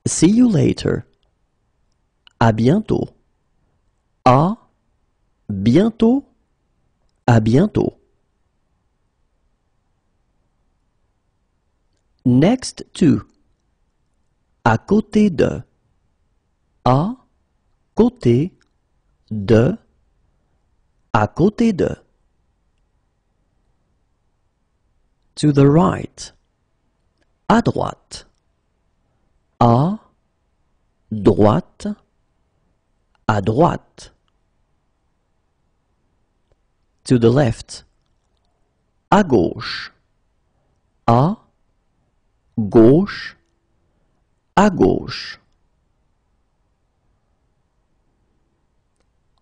See you later. À bientôt. À bientôt. À bientôt. Next to. À côté de. À côté de. À côté de. To the right. À droite. À droite. À droite. To the left. À gauche. À gauche. À gauche.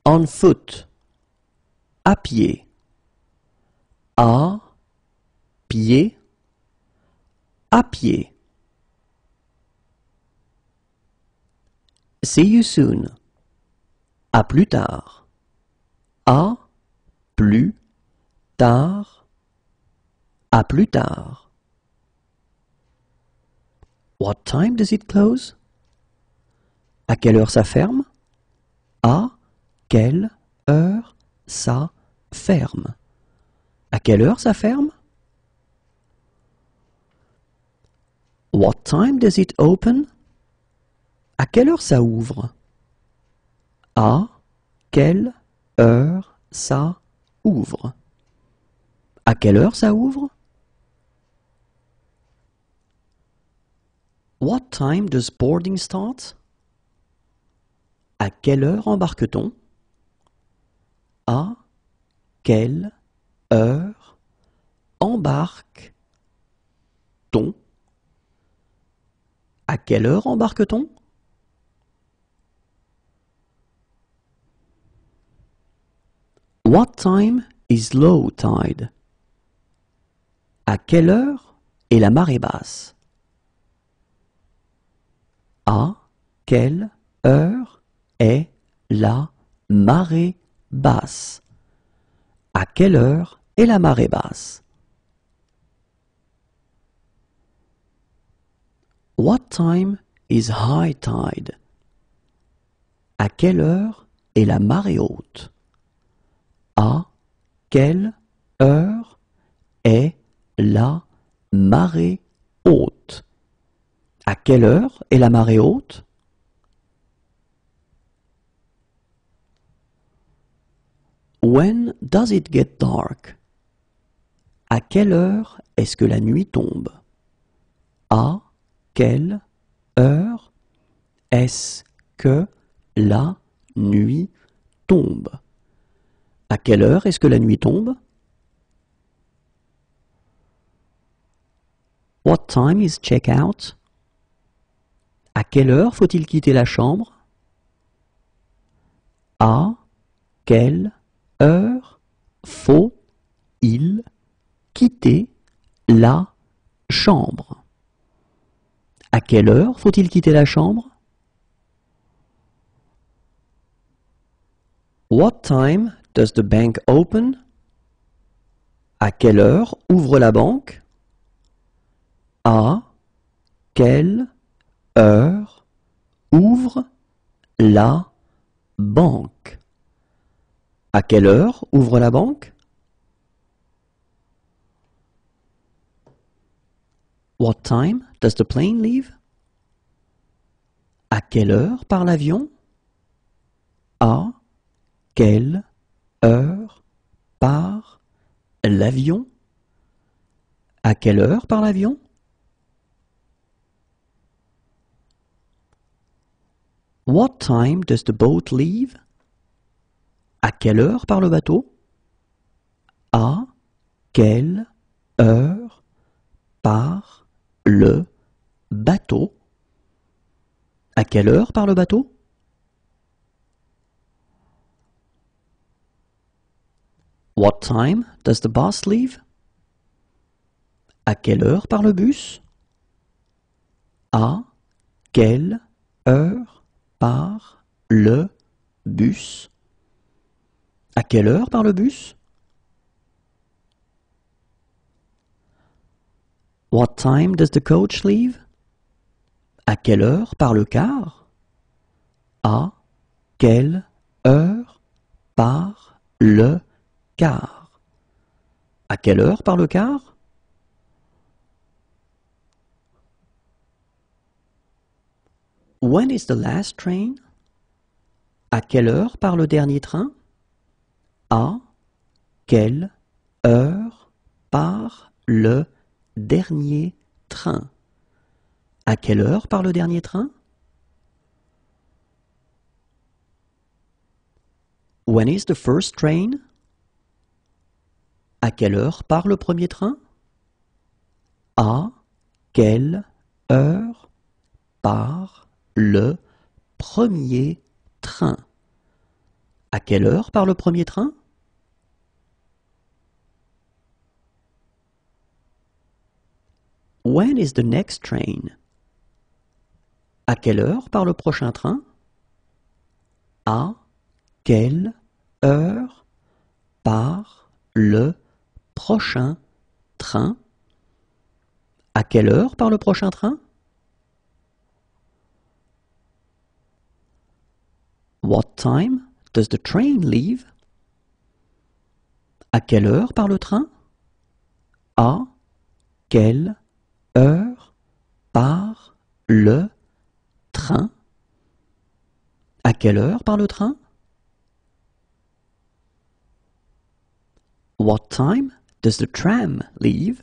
On foot. À pied. À pied. À pied. See you soon. À plus tard. À plus tard. À plus tard. What time does it close? À quelle heure ça ferme? À quelle heure ça ferme? À quelle heure ça ferme? What time does it open? À quelle heure ça ouvre? À quelle heure ça ouvre? À quelle heure ça ouvre? What time does boarding start? À quelle heure embarque-t-on? À quelle heure embarque-t-on? À quelle heure embarque-t-on? What time is low tide? À quelle heure est la marée basse? À quelle heure est la marée basse? À quelle heure est la marée basse? What time is high tide? À quelle heure est la marée haute? À quelle heure est la marée haute? À quelle heure est la marée haute? When does it get dark? À quelle heure est-ce que la nuit tombe? À quelle heure est-ce que la nuit tombe? À quelle heure est-ce que la nuit tombe? What time is check-out? À quelle heure faut-il quitter la chambre? À quelle heure faut-il quitter la chambre? À quelle heure faut-il quitter la chambre? What time does the bank open? À quelle heure ouvre la banque? À quelle heure ouvre la banque? À quelle heure ouvre la banque? What time does the plane leave? À quelle heure part l'avion? À quelle heure part l'avion? À quelle heure part l'avion? What time does the boat leave? À quelle heure part le bateau? À quelle heure part le bateau? À quelle heure part le bateau? What time does the bus leave? À quelle heure part le bus? À quelle heure part le bus? À quelle heure part le bus? What time does the coach leave? À quelle heure part le car? À quelle heure part le car? À quelle heure part le car? When is the last train? À quelle heure part le dernier train? À quelle heure part le dernier train? À quelle heure part le dernier train? When is the first train? À quelle heure part le premier train? À quelle heure part le premier train? À quelle heure part le premier train? When is the next train? À quelle heure part le prochain train? À quelle heure part le prochain train? À quelle heure part le prochain train? What time does the train leave? À quelle heure part le train? À quelle heure part le train? À quelle heure part le train? What time does the tram leave?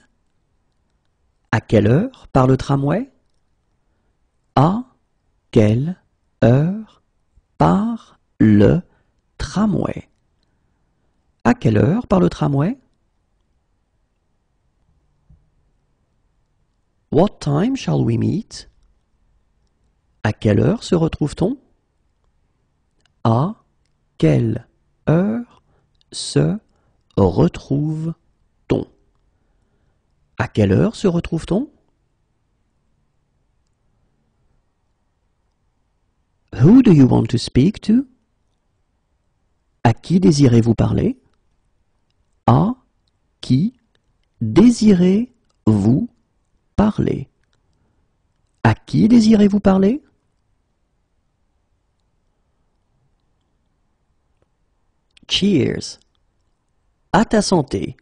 À quelle heure part le tramway? À quelle heure part le tramway? À quelle heure part le tramway? What time shall we meet? À quelle heure se retrouve-t-on? À quelle heure se retrouve-t-on? À quelle heure se retrouve-t-on? Who do you want to speak to? À qui désirez-vous parler? À qui désirez-vous parler? À qui désirez-vous parler? Cheers. À ta santé.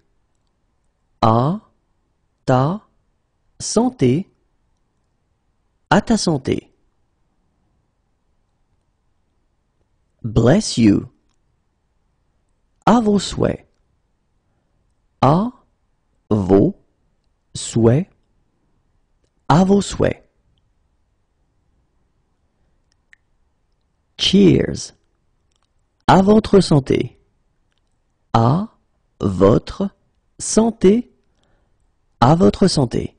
À ta santé. À ta santé. Bless you. À vos souhaits. À vos souhaits. À vos souhaits. Cheers. À votre santé. À votre santé. À votre santé.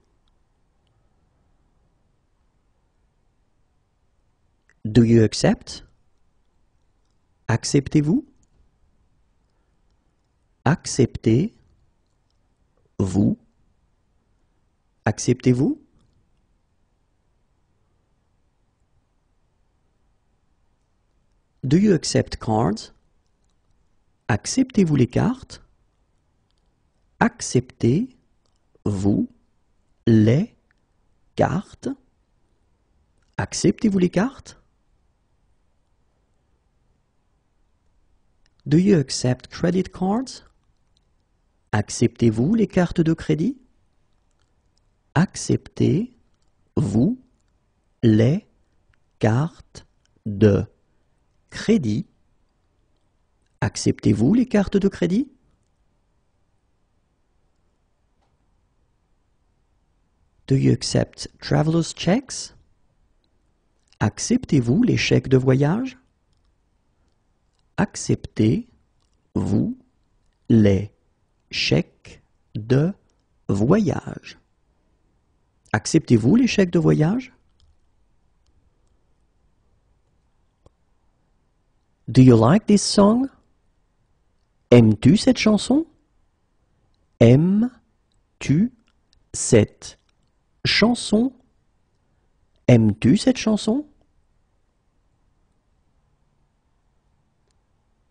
Do you accept? Acceptez-vous? Acceptez-vous? Acceptez-vous? Do you accept cards? Acceptez-vous les cartes? Acceptez-vous les cartes? Acceptez-vous les cartes? Do you accept credit cards? Acceptez-vous les cartes de crédit? Acceptez-vous les cartes de crédit? Acceptez-vous les cartes de crédit? Do you accept traveler's checks? Acceptez-vous les chèques de voyage? Acceptez-vous les chèques de voyage? Acceptez-vous les chèques de voyage? Do you like this song? Aimes-tu cette chanson? Aimes-tu cette chanson? Aimes-tu cette chanson?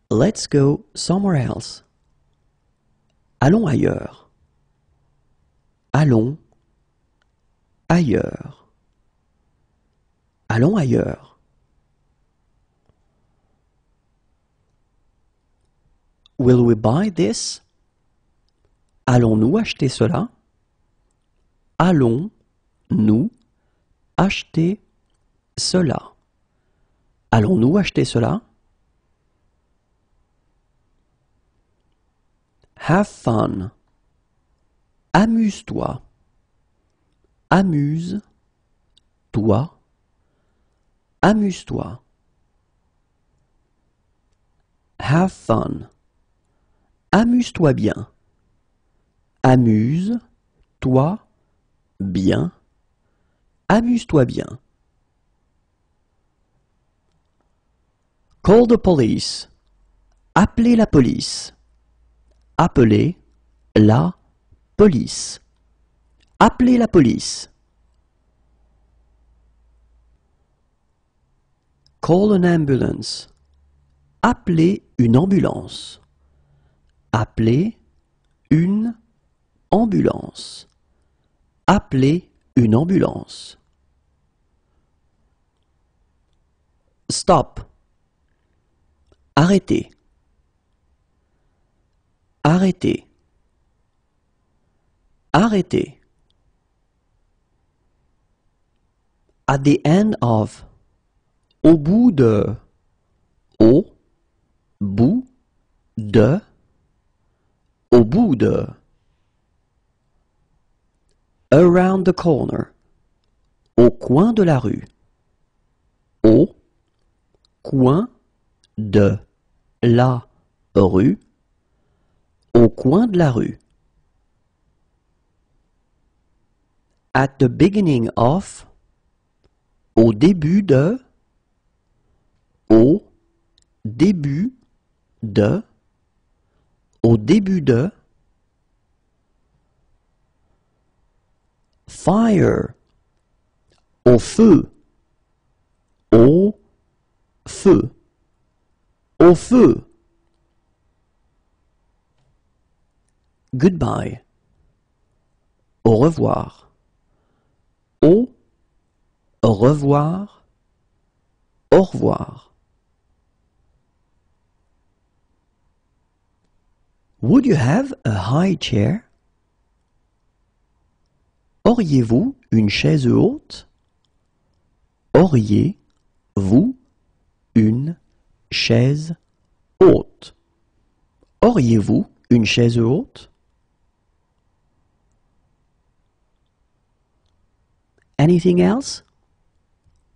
Let's go somewhere else. Allons ailleurs. Allons ailleurs. Allons ailleurs. Will we buy this? Allons-nous acheter cela? Allons-nous acheter cela? Allons-nous acheter cela? Have fun. Amuse-toi. Amuse-toi. Amuse-toi. Have fun. Amuse-toi bien. Amuse-toi bien. Amuse-toi bien. Call the police. Appelez la police. Appelez la police. Appelez la police. Call an ambulance. Appelez une ambulance. Appelez une ambulance. Appelez une ambulance. Stop. Arrêtez. Arrêtez. Arrêtez. At the end of. Au bout de. Au bout de. Au bout de. Around the corner. Au coin de la rue. Au coin de la rue. Au coin de la rue. At the beginning of. Au début de. Au début de. Au début de. Fire. Au feu. Au feu. Au feu. Goodbye. Au revoir. Au revoir. Au revoir. Would you have a high chair? Auriez-vous une chaise haute? Auriez-vous une chaise haute? Auriez-vous une chaise haute? Anything else?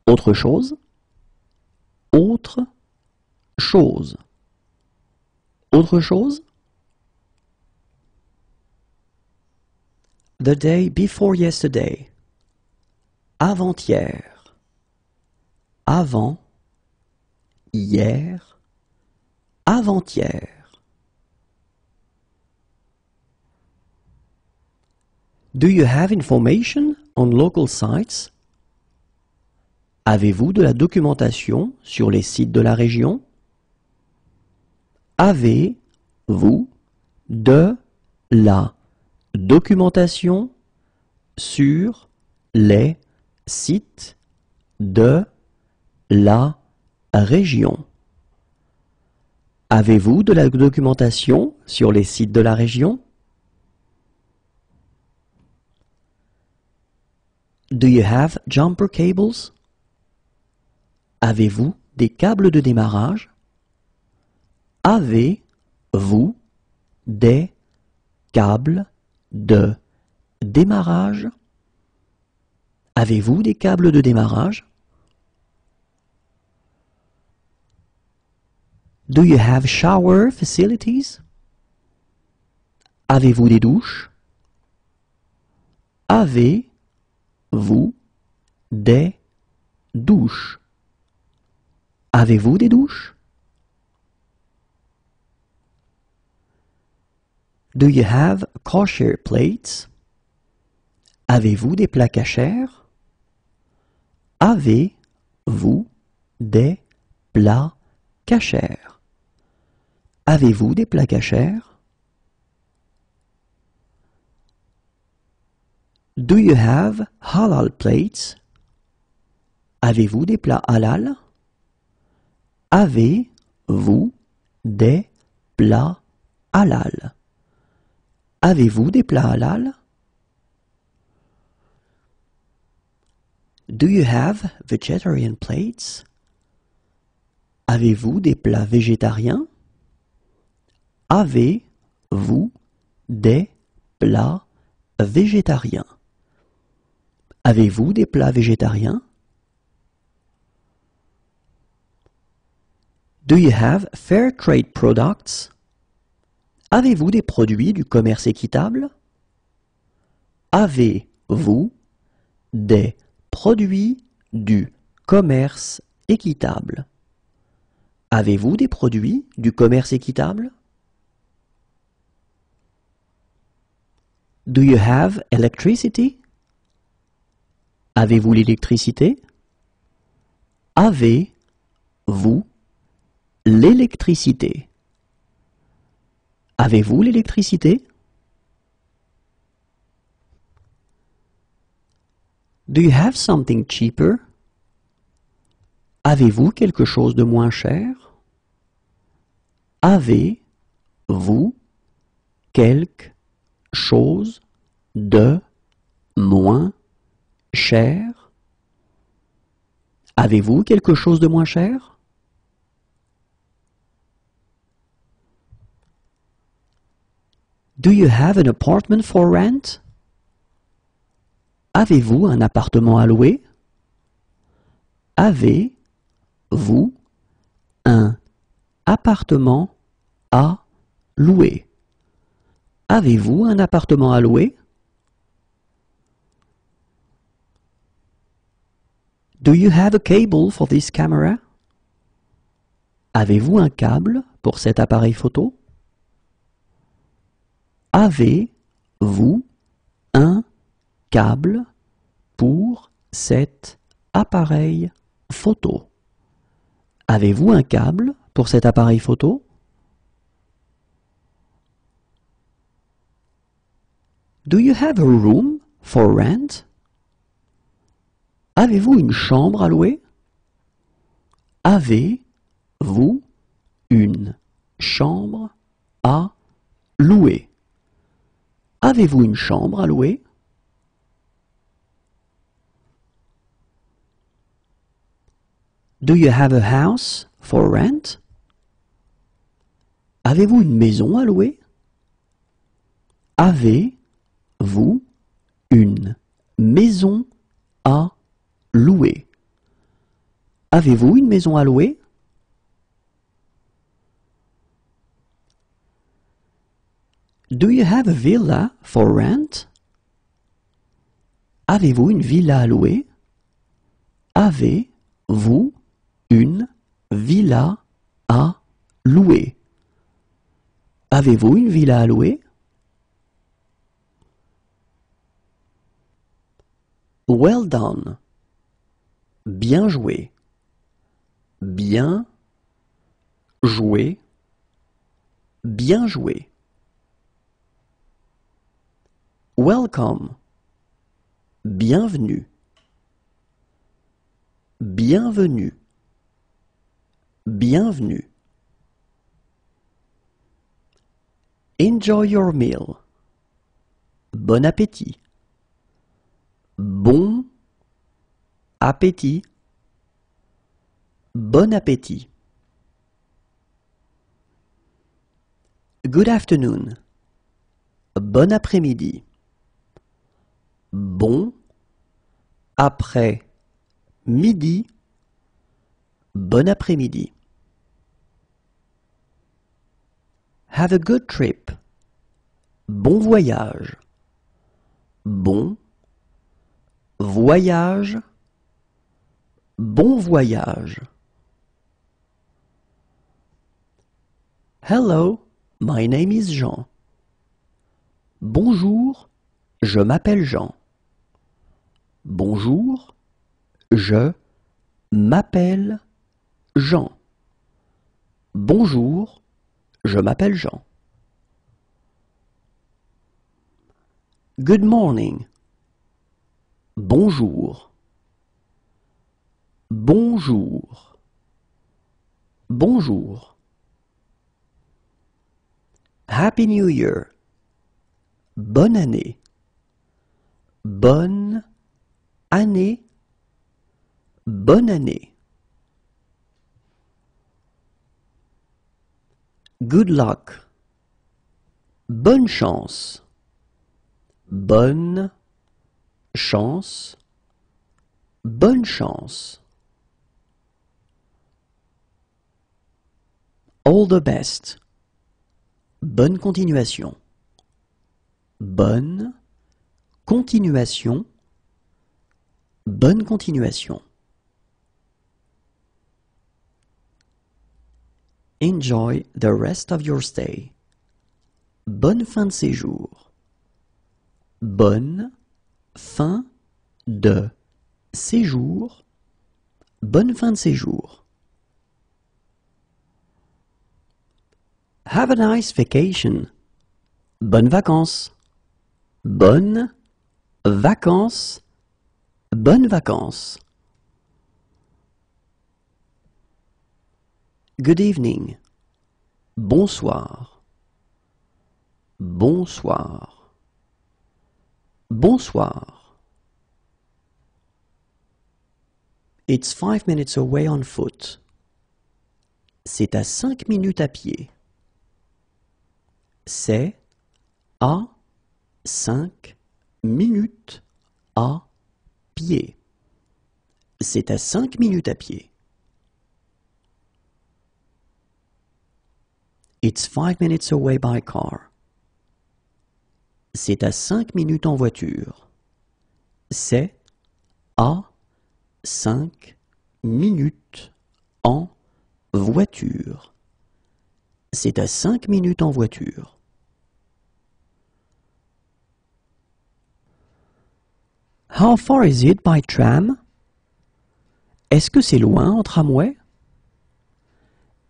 Autre chose? Autre chose. Autre chose? The day before yesterday. Avant-hier. Avant. Hier. Avant-hier. Do you have information on local sites? Avez-vous de la documentation sur les sites de la région? Avez-vous de la documentation sur les sites de la région? Avez-vous de la documentation sur les sites de la région? Do you have jumper cables? Avez-vous des câbles de démarrage? Avez-vous des câbles de démarrage? Avez-vous des câbles de démarrage? Do you have shower facilities? Avez-vous des douches? Avez-vous des douches? Avez-vous des douches? Do you have kosher plates? Avez-vous des plats kosher? Avez-vous des plats kosher? Avez-vous des plats kosher? Do you have halal plates? Avez-vous des plats halal? Avez-vous des plats halal? Avez-vous des plats halal? Do you have vegetarian plates? Avez-vous des plats végétariens? Avez-vous des plats végétariens? Avez-vous des plats végétariens? Do you have fair trade products? Avez-vous des produits du commerce équitable? Avez-vous des produits du commerce équitable? Avez-vous des produits du commerce équitable? Do you have electricity? Avez-vous l'électricité? Avez-vous l'électricité? Avez-vous l'électricité? Do you have something cheaper? Avez-vous quelque chose de moins cher? Avez-vous quelque chose de moins cher? Avez-vous quelque chose de moins cher? Do you have an apartment for rent? Avez-vous un appartement à louer? Avez-vous un appartement à louer? Avez-vous un appartement à louer? Do you have a cable for this camera? Avez-vous un câble pour cet appareil photo? Avez-vous un câble pour cet appareil photo? Avez-vous un câble pour cet appareil photo? Do you have a room for rent? Avez-vous une chambre à louer? Avez-vous une chambre à louer? Avez-vous une chambre à louer? Do you have a house for rent? Avez-vous une maison à louer? Avez-vous une maison à louer? Avez-vous une maison à louer? Do you have a villa for rent? Avez-vous une villa à louer? Avez-vous une villa à louer? Avez-vous une villa à louer? Well done. Bien joué. Bien joué. Bien joué. Welcome. Bienvenue. Bienvenue. Bienvenue. Enjoy your meal. Bon appétit. Bon appétit. Bon appétit. Good afternoon. Bon après-midi. Bon après-midi. Bon après-midi. Have a good trip. Bon voyage. Bon voyage. Bon voyage. Hello, my name is Jean. Bonjour, je m'appelle Jean. Bonjour, je m'appelle Jean. Bonjour, je m'appelle Jean. Good morning. Bonjour. Bonjour. Bonjour. Happy New Year. Bonne année. Bonne année. Bonne année. Good luck. Bonne chance. Bonne chance. Bonne chance. All the best. Bonne continuation. Bonne continuation. Bonne continuation. Enjoy the rest of your stay. Bonne fin de séjour. Bonne fin de séjour. Bonne fin de séjour. Have a nice vacation. Bonnes vacances. Bonnes vacances. Bonnes vacances. Good evening. Bonsoir. Bonsoir. Bonsoir. It's 5 minutes away on foot. C'est à 5 minutes à pied. C'est à 5 minutes à pied. C'est à 5 minutes à pied. It's 5 minutes away by car. C'est à 5 minutes en voiture. C'est à 5 minutes en voiture. C'est à 5 minutes en voiture. How far is it by tram? Est-ce que c'est loin en tramway?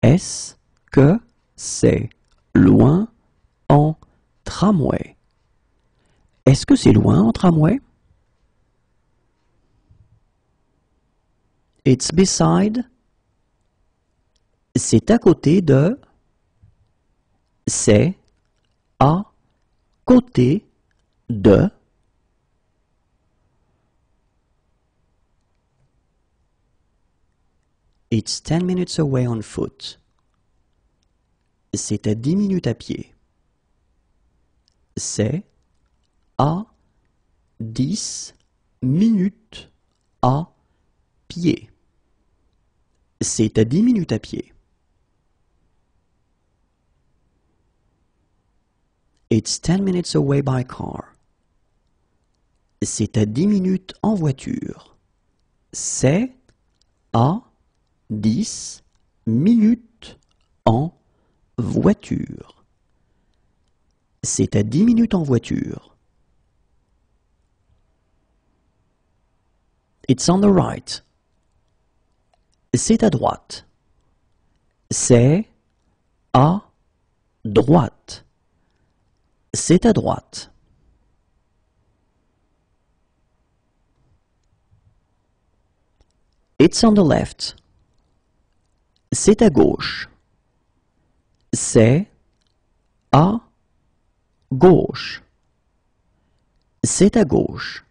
Est-ce que c'est loin en tramway? Est-ce que c'est loin en tramway? It's beside. C'est à côté de. C'est à côté de. It's 10 minutes away on foot. C'est à 10 minutes à pied. C'est à 10 minutes à pied. C'est à 10 minutes à pied. It's 10 minutes away by car. C'est à 10 minutes en voiture. C'est à 10 minutes en voiture. C'est à 10 minutes en voiture. It's on the right. C'est à droite. C'est à droite. C'est à droite. It's on the left. C'est à gauche. C'est à gauche. C'est à gauche.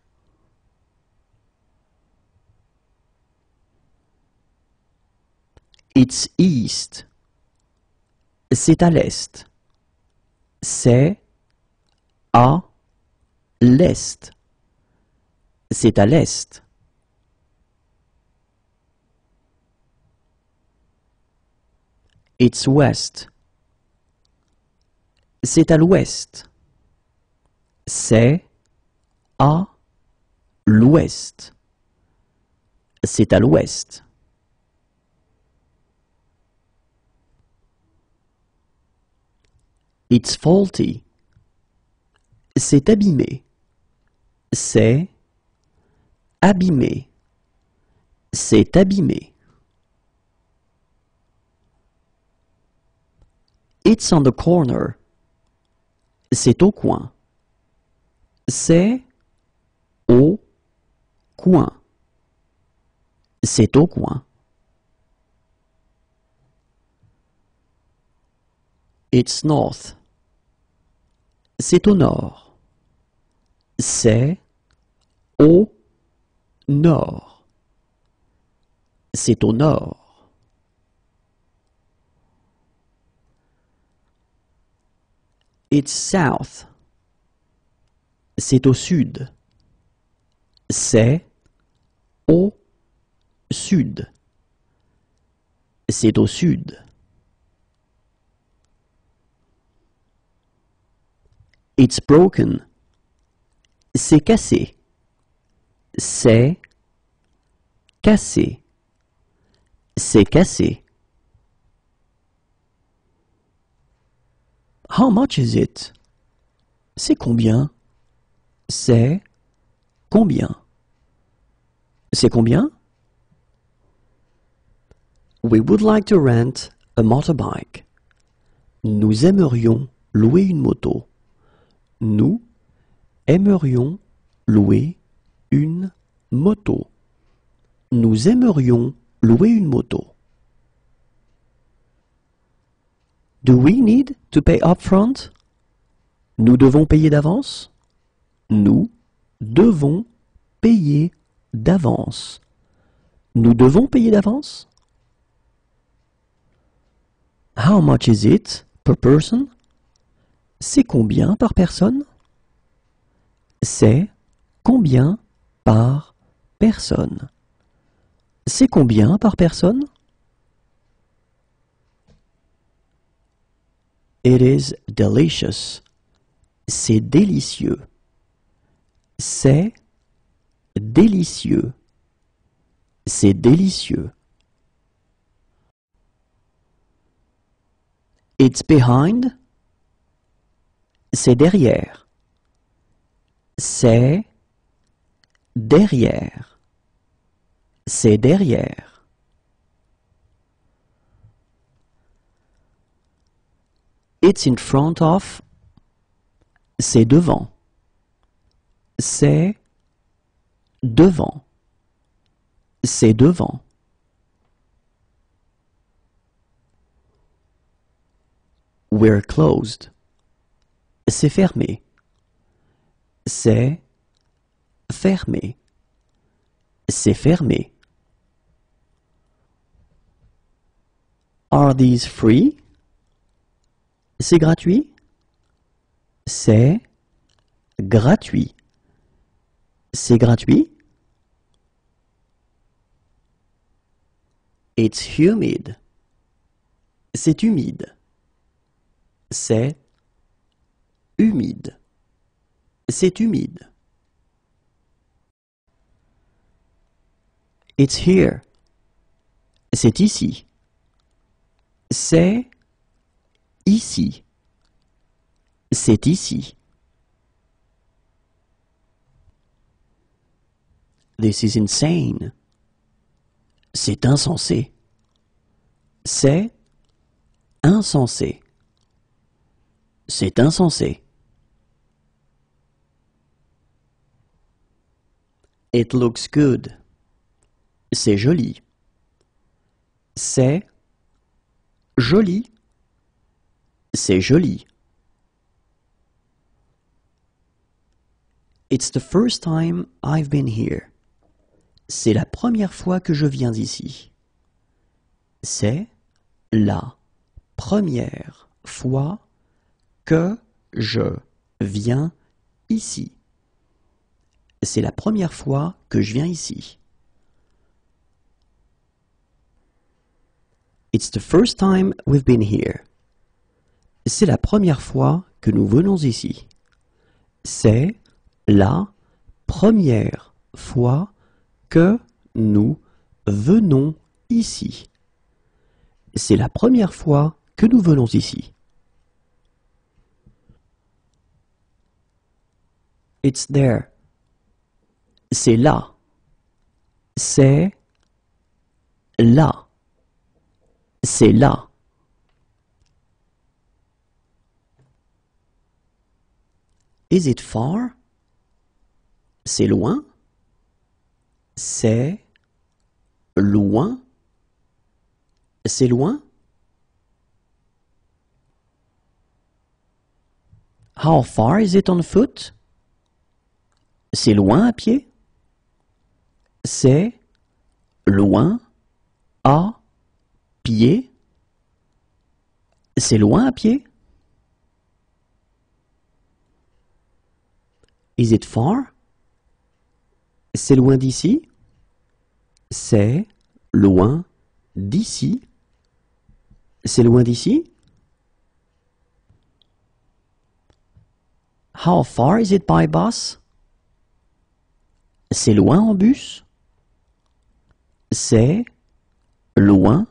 It's east. C'est à l'est. C'est à l'est. C'est à l'est. It's west. C'est à l'ouest. C'est à l'ouest. C'est à l'ouest. It's faulty. C'est abîmé. C'est abîmé. C'est abîmé. It's on the corner. C'est au coin. C'est au coin. C'est au coin. It's north. C'est au nord. C'est au nord. C'est au nord. It's south. C'est au sud. C'est au sud. C'est au sud. It's broken. C'est cassé. C'est cassé. C'est cassé. How much is it? C'est combien? C'est combien? C'est combien? We would like to rent a motorbike. Nous aimerions louer une moto. Nous aimerions louer une moto. Nous aimerions louer une moto. Do we need to pay upfront? Nous devons payer d'avance? Nous devons payer d'avance. Nous devons payer d'avance? How much is it per person? C'est combien par personne? C'est combien par personne? C'est combien par personne? It is delicious. C'est délicieux. C'est délicieux. C'est délicieux. It's behind. C'est derrière. C'est derrière. C'est derrière. It's in front of. C'est devant. C'est devant. C'est devant. We're closed. C'est fermé. C'est fermé. C'est fermé. Are these free? C'est gratuit? C'est gratuit. C'est gratuit? It's humid. C'est humide. C'est humide. C'est humide. It's here. C'est ici. C'est ici. C'est ici. This is insane. C'est insensé. C'est insensé. C'est insensé. It looks good. C'est joli. C'est joli. C'est joli. It's the first time I've been here. C'est la première fois que je viens ici. C'est la première fois que je viens ici. C'est la première fois que je viens ici. It's the first time we've been here. C'est la première fois que nous venons ici. C'est la première fois que nous venons ici. C'est la première fois que nous venons ici. It's there. C'est là. C'est là. C'est là. Is it far? C'est loin? C'est loin? C'est loin? How far is it on foot? C'est loin à pied? C'est loin à pied? C'est loin à pied? Is it far? C'est loin d'ici? C'est loin d'ici? C'est loin d'ici? How far is it by bus? C'est loin en bus? C'est loin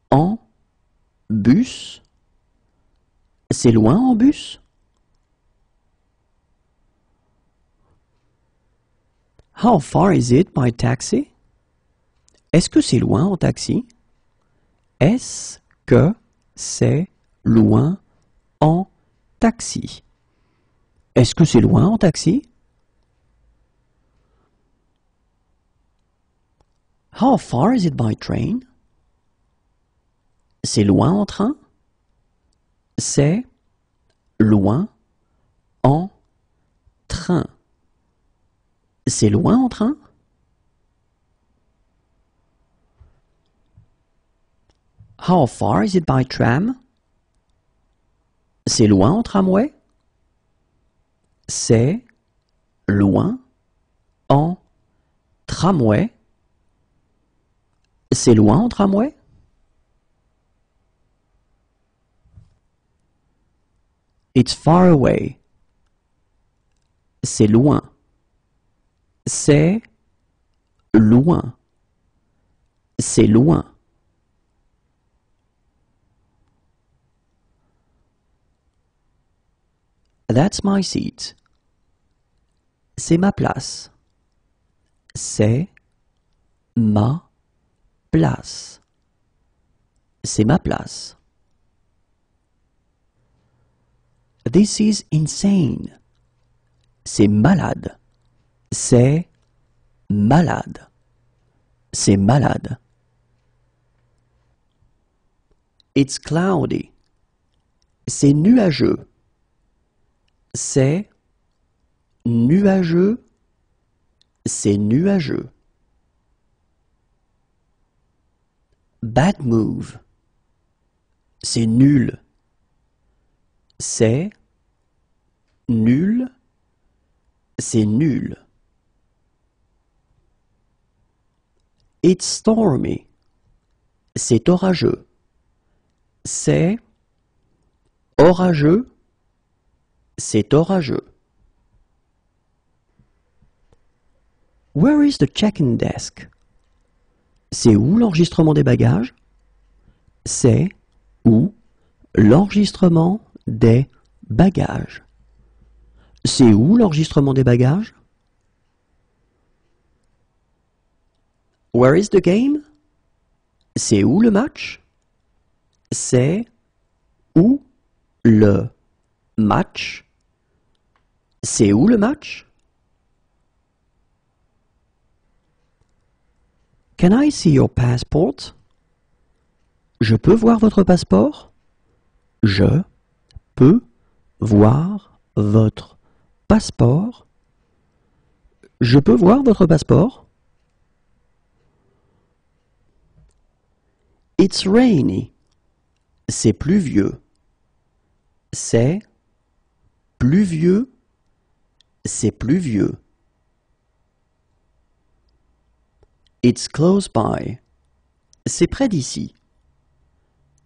en bus? C'est loin en bus? How far is it by taxi? Est-ce que c'est loin en taxi? Est-ce que c'est loin en taxi? Est-ce que c'est loin en taxi? How far is it by train? C'est loin en train? C'est loin en train. C'est loin en train? How far is it by tram? C'est loin en tramway? C'est loin en tramway? C'est loin en tramway? It's far away. C'est loin. C'est loin. C'est loin. That's my seat. C'est ma place. C'est ma place. C'est ma place. This is insane. C'est malade. C'est malade. C'est malade. It's cloudy. C'est nuageux. C'est nuageux. C'est nuageux. Bad move. C'est nul. C'est nul. C'est nul. It's stormy. C'est orageux. C'est orageux. C'est orageux. Where is the check-in desk? C'est où l'enregistrement des bagages? C'est où l'enregistrement des bagages? C'est où l'enregistrement des bagages? Where is the game? C'est où le match? C'est où le match? C'est où le match? Can I see your passport? Je peux voir votre passeport? Je peux voir votre passeport? Je peux voir votre passeport? It's rainy. C'est pluvieux. C'est pluvieux. C'est pluvieux. It's close by. C'est près d'ici.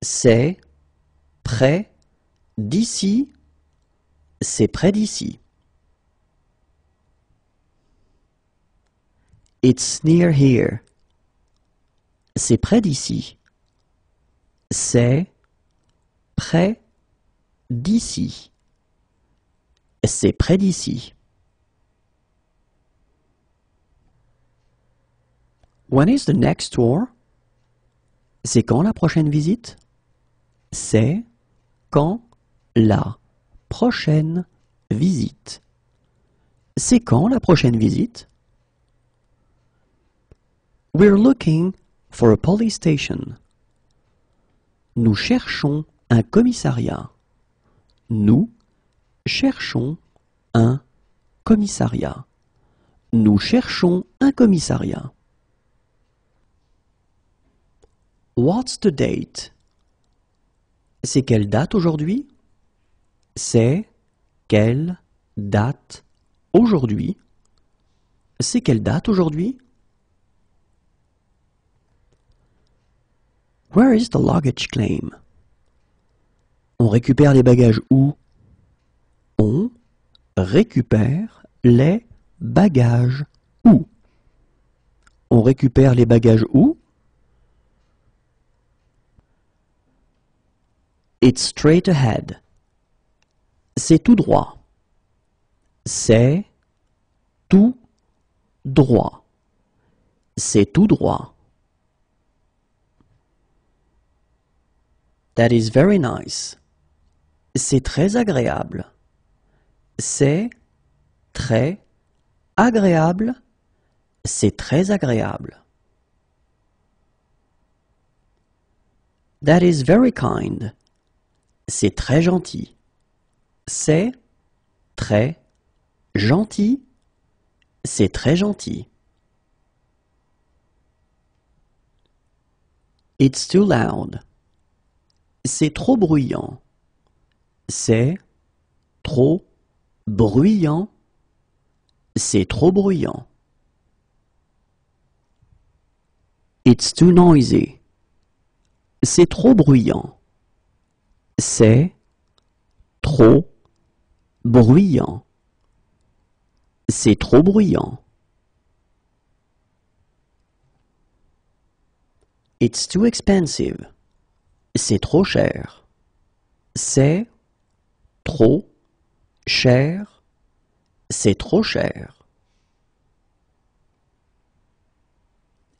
C'est près d'ici. C'est près d'ici. It's near here. C'est près d'ici. C'est près d'ici. C'est près d'ici. When is the next tour? C'est quand la prochaine visite? C'est quand la prochaine visite? C'est quand la prochaine visite? We're looking for a police station. Nous cherchons un commissariat. Nous cherchons un commissariat. Nous cherchons un commissariat. What's the date? C'est quelle date aujourd'hui? C'est quelle date aujourd'hui? C'est quelle date aujourd'hui? Where is the luggage claim? On récupère les bagages où? On récupère les bagages où? On récupère les bagages où? It's straight ahead. C'est tout droit. C'est tout droit. C'est tout droit. That is very nice. C'est très agréable. C'est très agréable. C'est très agréable. That is very kind. C'est très gentil. C'est très gentil. C'est très gentil. It's too loud. C'est trop bruyant. C'est trop bruyant. C'est trop bruyant. It's too noisy. C'est trop bruyant. C'est trop bruyant. C'est trop bruyant. It's too expensive. C'est trop cher. C'est trop cher. C'est trop cher.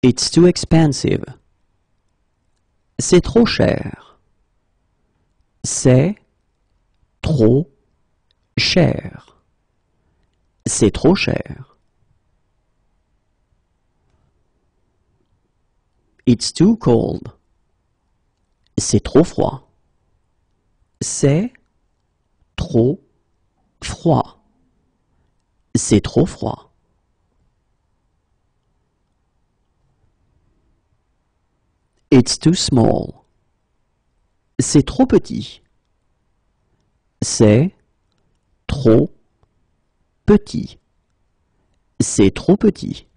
It's too expensive. C'est trop cher. C'est trop cher. C'est trop cher. It's too cold. C'est trop froid. C'est trop froid. C'est trop froid. It's too small. C'est trop petit. C'est trop petit. C'est trop petit.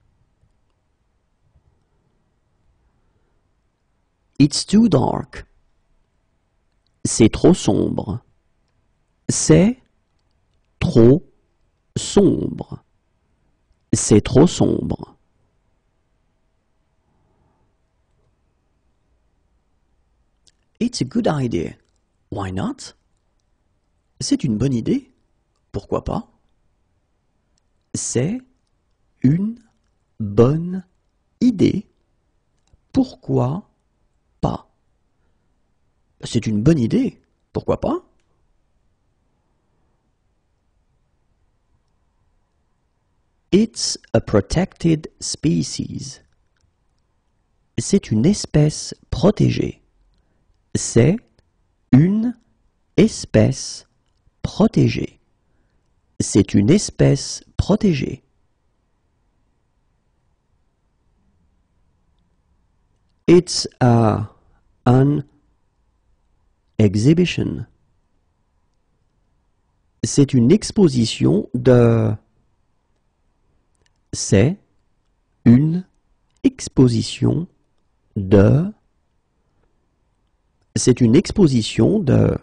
It's too dark. C'est trop sombre. C'est trop sombre. C'est trop sombre. It's a good idea. Why not? C'est une bonne idée. Pourquoi pas? C'est une bonne idée. Pourquoi pas? C'est une bonne idée. Pourquoi pas? It's a protected species. C'est une espèce protégée. C'est une espèce protégée. C'est une espèce protégée. It's an exhibition. C'est une exposition de... C'est une exposition de... C'est une exposition de...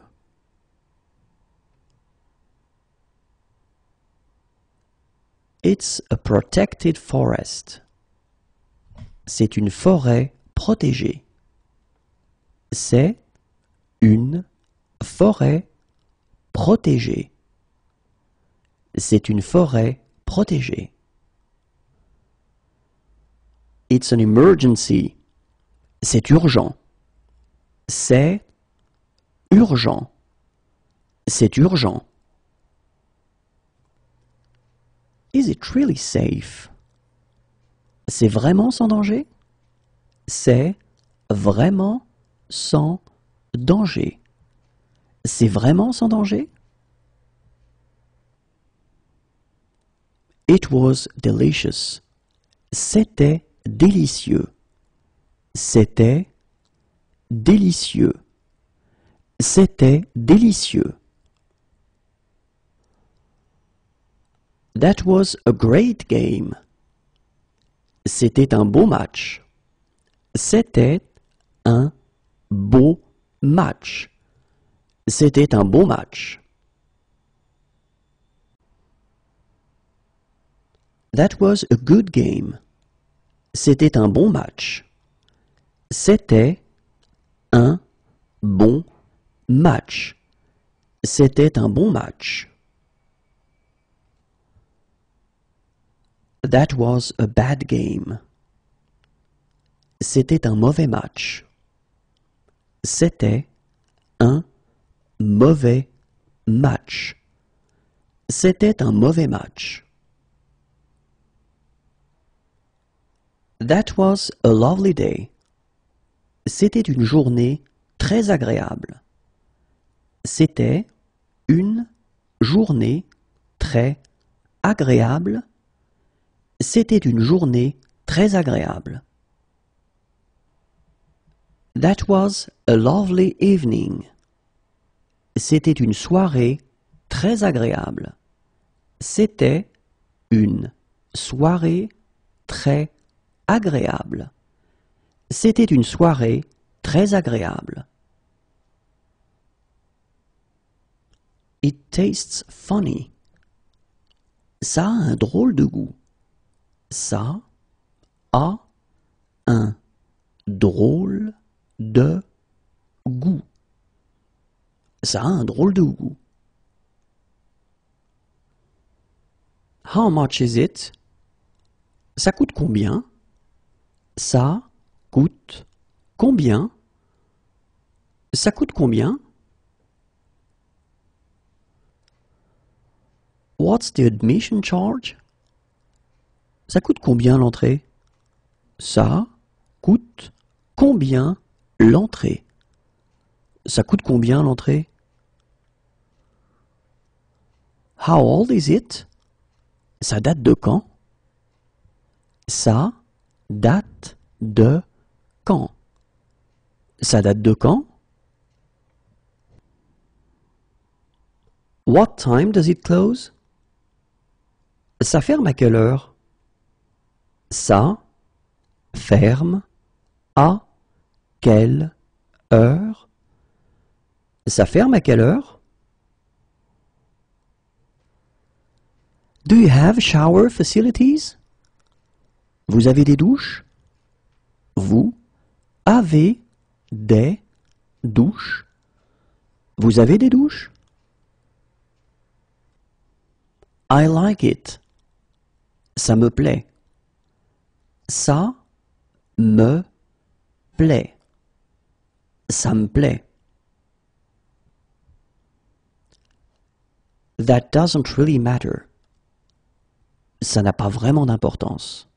It's a protected forest. C'est une forêt protégée. C'est une forêt protégée. C'est une forêt protégée. It's an emergency. C'est urgent. C'est urgent. C'est urgent. Is it really safe? C'est vraiment sans danger? c'est vraiment sans danger. C'est vraiment sans danger? It was delicious. C'était délicieux. C'était délicieux. C'était délicieux. That was a great game. C'était un beau match. C'était un beau match. C'était un beau match. That was a good game. C'était un bon match. C'était un bon match. C'était un bon match. That was a bad game. C'était un mauvais match. C'était un mauvais match. C'était un mauvais match. That was a lovely day. C'était une journée très agréable. C'était une journée très agréable. C'était une journée très agréable. That was a lovely evening. C'était une soirée très agréable. C'était une soirée très agréable. C'était une soirée très agréable. It tastes funny. Ça a un drôle de goût. Ça a un drôle de goût. Ça a un drôle de goût. How much is it? Ça coûte combien? Ça coûte combien? Ça coûte combien? What's the admission charge? Ça coûte combien l'entrée? Ça coûte combien l'entrée? Ça coûte combien l'entrée? How old is it? Ça date de quand? Ça date de quand? Ça date de quand? What time does it close? Ça ferme à quelle heure? Ça ferme à quelle heure? Ça ferme à quelle heure? Do you have shower facilities? Vous avez des douches? Vous avez des douches? Vous avez des douches? I like it. Ça me plaît. Ça me plaît. Ça me plaît. That doesn't really matter. Ça n'a pas vraiment d'importance.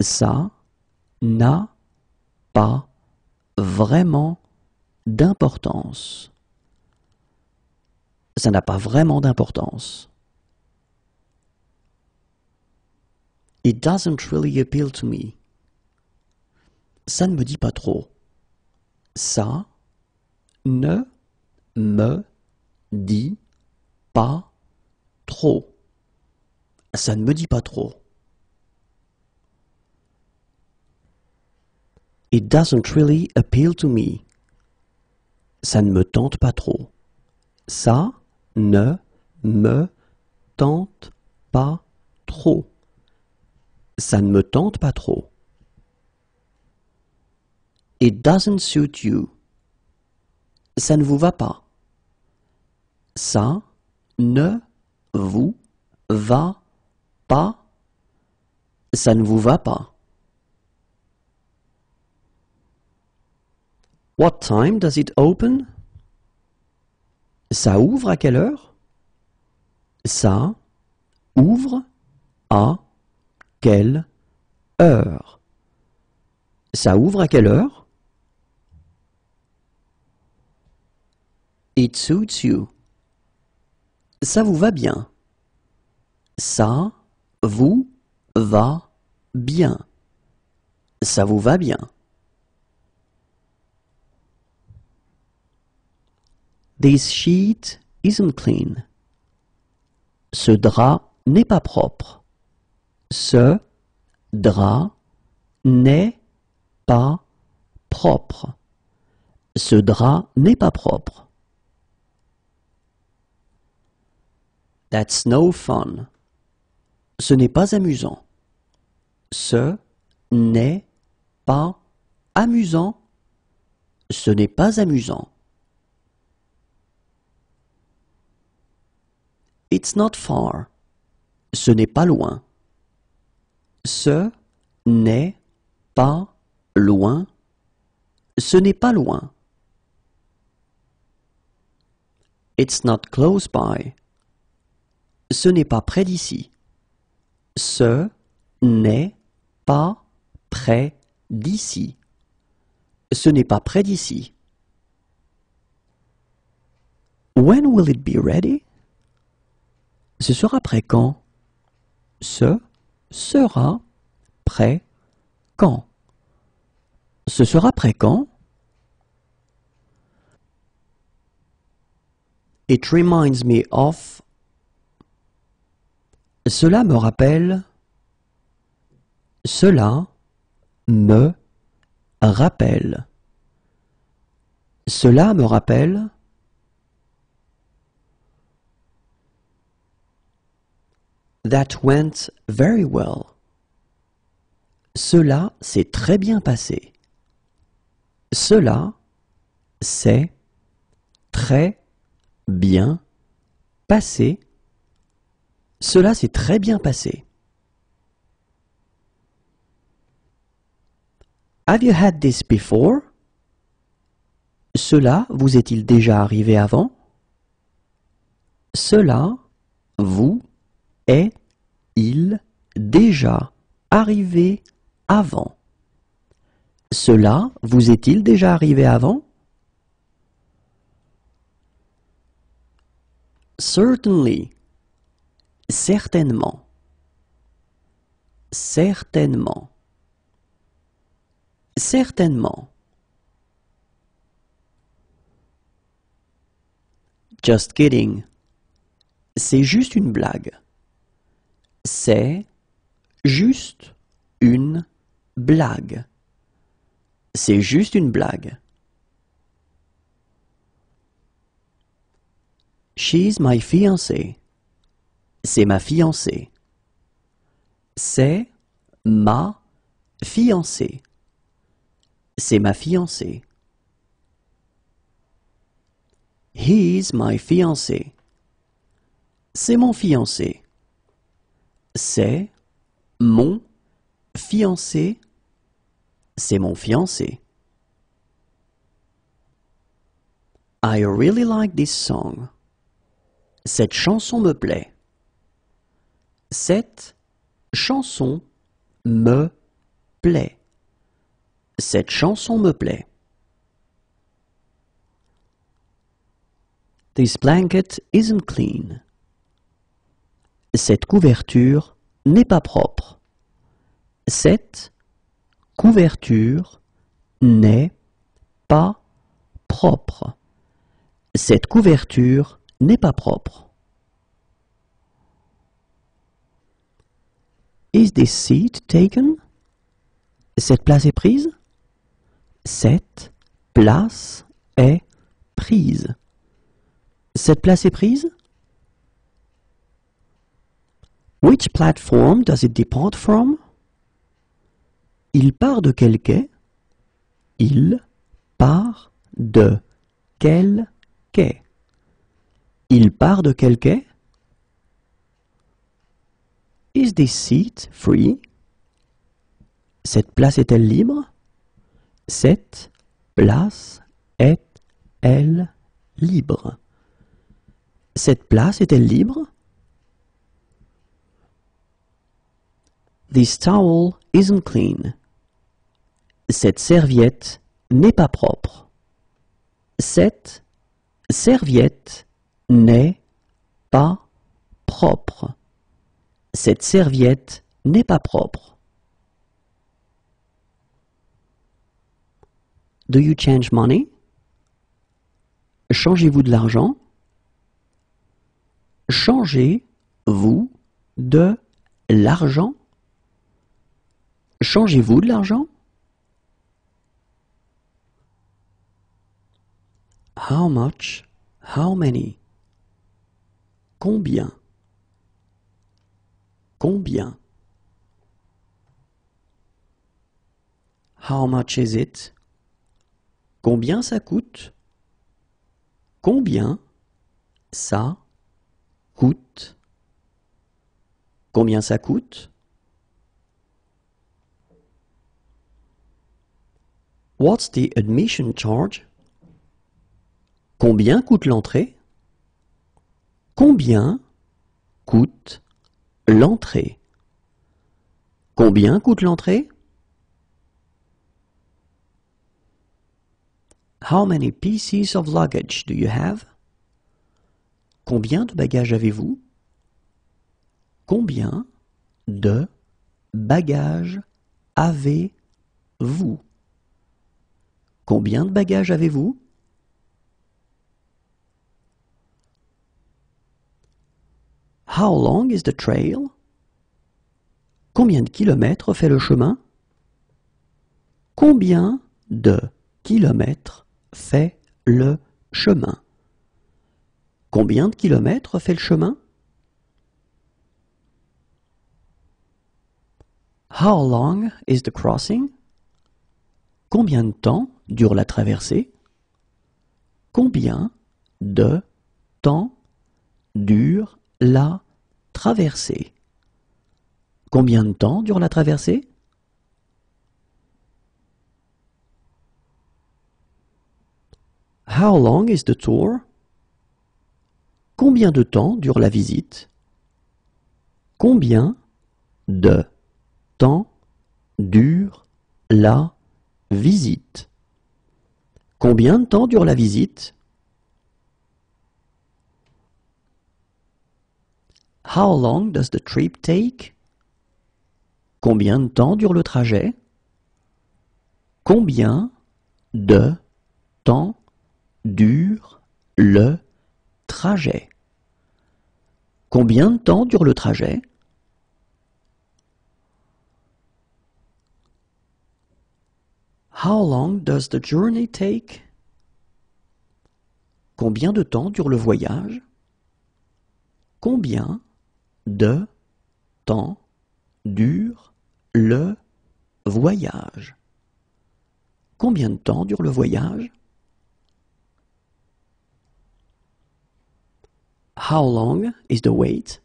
Ça n'a pas vraiment d'importance. Ça n'a pas vraiment d'importance. It doesn't really appeal to me. Ça ne me dit pas trop. Ça ne me dit pas trop. Ça ne me dit pas trop. It doesn't really appeal to me. Ça ne me tente pas trop. Ça ne me tente pas trop. Ça ne me tente pas trop. It doesn't suit you. Ça ne vous va pas. Ça ne vous va pas. Ça ne vous va pas. What time does it open? Ça ouvre à quelle heure? Ça ouvre à quelle heure? Ça ouvre à quelle heure? It suits you. Ça vous va bien. Ça vous va bien. Ça vous va bien. This sheet isn't clean. Ce drap n'est pas propre. Ce drap n'est pas propre. Ce drap n'est pas propre. That's no fun. Ce n'est pas amusant. Ce n'est pas amusant. Ce n'est pas amusant. It's not far. Ce n'est pas loin. Ce n'est pas loin. Ce n'est pas loin. It's not close by. Ce n'est pas près d'ici. Ce n'est pas près d'ici. Ce n'est pas près d'ici. When will it be ready? Ce sera prêt quand? Ce sera prêt quand? Ce sera prêt quand? It reminds me of. Cela me rappelle. Cela me rappelle. Cela me rappelle. That went very well. Cela s'est très bien passé. Cela s'est très bien passé. Cela s'est très bien passé. Have you had this before? Cela vous est-il déjà arrivé avant? Cela vous est-il déjà arrivé avant? Cela vous est-il déjà arrivé avant? Certainly. Certainement. Certainement. Certainement. Just kidding. C'est juste une blague. C'est juste une blague. C'est juste une blague. She's my fiancée. C'est ma fiancée. C'est ma fiancée. C'est ma fiancée. He's my fiancé. C'est mon fiancé. C'est mon fiancé. C'est mon fiancé. I really like this song. Cette chanson me plaît. Cette chanson me plaît. Cette chanson me plaît. This blanket isn't clean. Cette couverture n'est pas propre. Cette couverture n'est pas propre. Cette couverture n'est pas propre. Is this seat taken? Cette place est prise? Cette place est prise. Cette place est prise? Which platform does it depart from? Il part de quel quai? Il part de quel quai? Il part de quel quai? Is this seat free? Cette place est-elle libre? Cette place est-elle libre? Cette place est-elle libre? This towel isn't clean. Cette serviette n'est pas propre. Cette serviette n'est pas propre. Cette serviette n'est pas propre. Do you change money? Changez-vous de l'argent? Changez-vous de l'argent? Changez-vous de l'argent? How much? How many? Combien? Combien? How much is it? Combien ça coûte? Combien ça coûte? Combien ça coûte? What's the admission charge? Combien coûte l'entrée? Combien coûte l'entrée? Combien coûte l'entrée? How many pieces of luggage do you have? Combien de bagages avez-vous? Combien de bagages avez-vous? Combien de bagages avez-vous? How long is the trail? Combien de kilomètres fait le chemin? Combien de kilomètres fait le chemin? Combien de kilomètres fait le chemin? How long is the crossing? Combien de temps dure la traversée? Combien de temps dure la traversée? Combien de temps dure la traversée? How long is the tour? Combien de temps dure la visite? Combien de temps dure la visite? Combien de temps dure la visite? How long does the trip take? Combien de temps dure le trajet? Combien de temps dure le trajet? Combien de temps dure le trajet? How long does the journey take? Combien de temps dure le voyage? Combien de temps dure le voyage? Combien de temps dure le voyage? How long is the wait?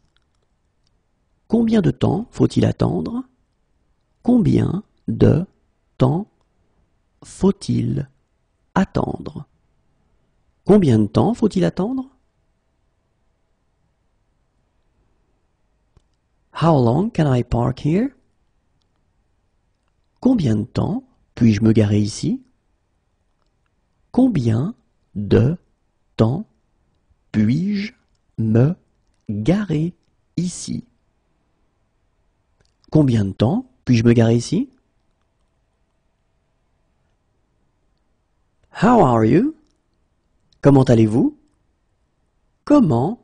Combien de temps faut-il attendre? Combien de temps faut-il attendre? Combien de temps faut-il attendre? How long can I park here? Combien de temps puis-je me garer ici? Combien de temps puis-je me garer ici? Combien de temps puis-je me garer ici? How are you? Comment allez-vous? Comment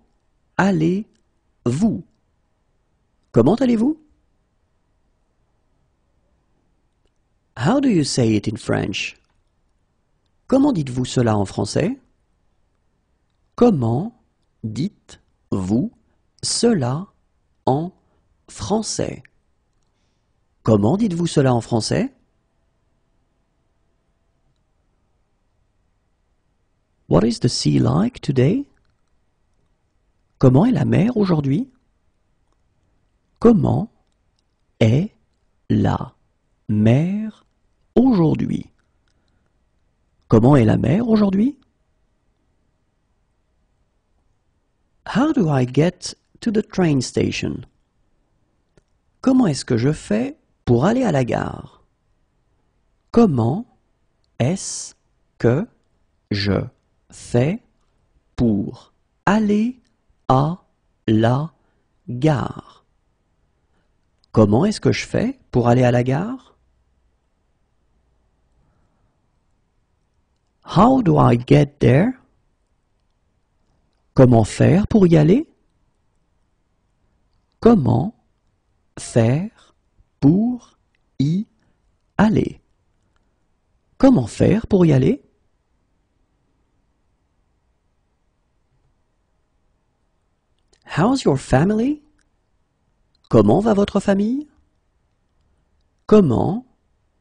allez-vous? Comment allez-vous? How do you say it in French? Comment dites-vous cela en français? Comment dites-vous cela en français? Comment dites-vous cela en français? What is the sea like today? Comment est la mer aujourd'hui? Comment est la mer aujourd'hui? Comment est la mer aujourd'hui? How do I get to the train station? Comment est-ce que je fais pour aller à la gare? Comment est-ce que je fais pour aller à la gare? Comment est-ce que je fais pour aller à la gare? How do I get there? Comment faire pour y aller? Comment faire pour y aller? Comment faire pour y aller? How's your family? Comment va votre famille? Comment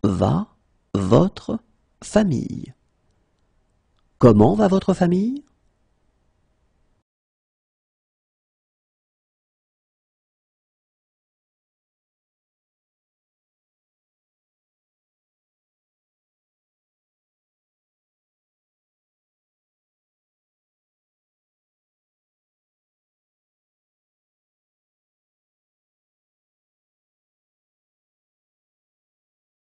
va votre famille? Comment va votre famille?